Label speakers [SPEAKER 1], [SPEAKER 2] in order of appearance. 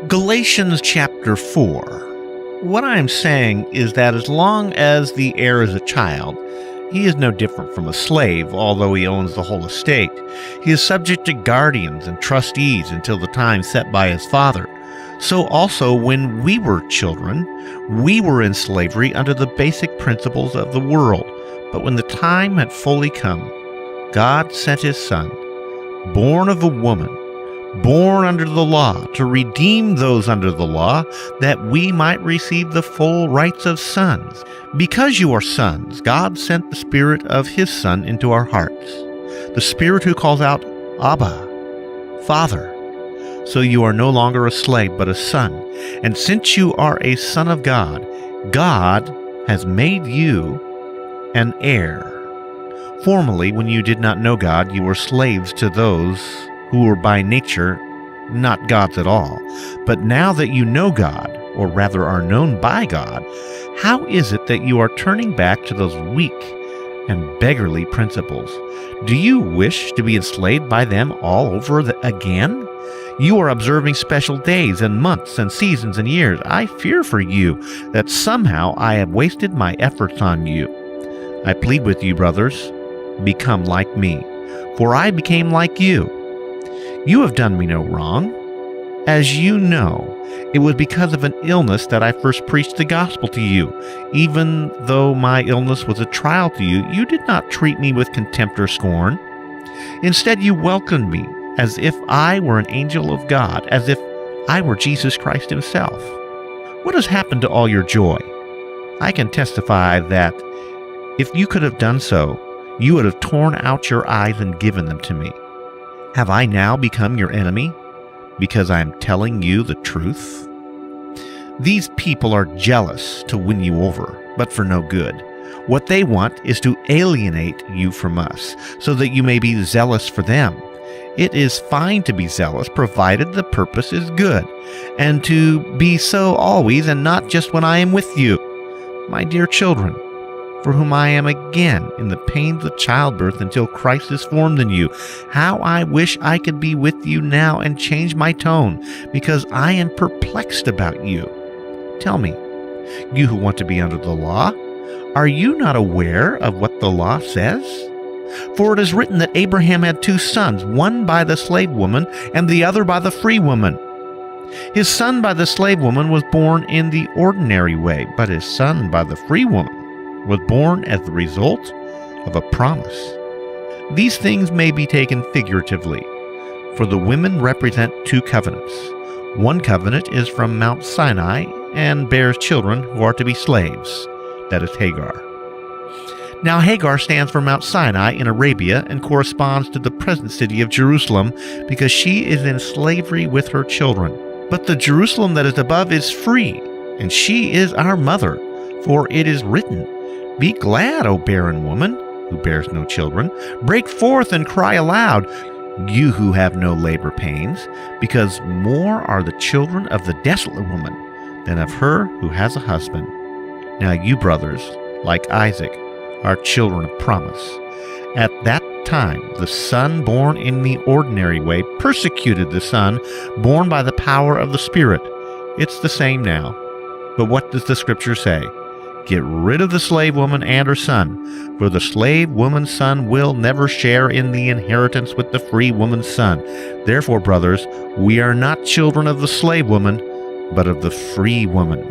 [SPEAKER 1] Galatians Chapter 4. What I am saying is that as long as the heir is a child, he is no different from a slave, although he owns the whole estate. He is subject to guardians and trustees until the time set by his father. So also when we were children, we were in slavery under the basic principles of the world. But when the time had fully come, God sent his Son, born of a woman, born under the law, to redeem those under the law, that we might receive the full rights of sons. Because you are sons, God sent the Spirit of his Son into our hearts, the Spirit who calls out, Abba, Father. So you are no longer a slave, but a son. And since you are a son of God, God has made you an heir. Formerly, when you did not know God, you were slaves to those who were by nature not gods at all. But now that you know God, or rather are known by God, how is it that you are turning back to those weak and beggarly principles? Do you wish to be enslaved by them all over again? You are observing special days and months and seasons and years. I fear for you that somehow I have wasted my efforts on you. I plead with you, brothers, become like me, for I became like you. You have done me no wrong. As you know, it was because of an illness that I first preached the gospel to you. Even though my illness was a trial to you, you did not treat me with contempt or scorn. Instead, you welcomed me as if I were an angel of God, as if I were Jesus Christ himself. What has happened to all your joy? I can testify that if you could have done so, you would have torn out your eyes and given them to me. Have I now become your enemy because I am telling you the truth? These people are jealous to win you over, but for no good. What they want is to alienate you from us, so that you may be zealous for them. It is fine to be zealous, provided the purpose is good, and to be so always and not just when I am with you. My dear children, for whom I am again in the pains of childbirth until Christ is formed in you. How I wish I could be with you now and change my tone, because I am perplexed about you. Tell me, you who want to be under the law, are you not aware of what the law says? For it is written that Abraham had two sons, one by the slave woman and the other by the free woman. His son by the slave woman was born in the ordinary way, but his son by the free woman was born as the result of a promise. These things may be taken figuratively, for the women represent two covenants. One covenant is from Mount Sinai and bears children who are to be slaves, that is Hagar. Now Hagar stands for Mount Sinai in Arabia and corresponds to the present city of Jerusalem because she is in slavery with her children. But the Jerusalem that is above is free, and she is our mother, for it is written, Be glad, O barren woman, who bears no children. Break forth and cry aloud, you who have no labor pains, because more are the children of the desolate woman than of her who has a husband. Now you, brothers, like Isaac, are children of promise. At that time, the son born in the ordinary way persecuted the son born by the power of the Spirit. It's the same now. But what does the Scripture say? Get rid of the slave woman and her son, for the slave woman's son will never share in the inheritance with the free woman's son. Therefore, brothers, we are not children of the slave woman, but of the free woman.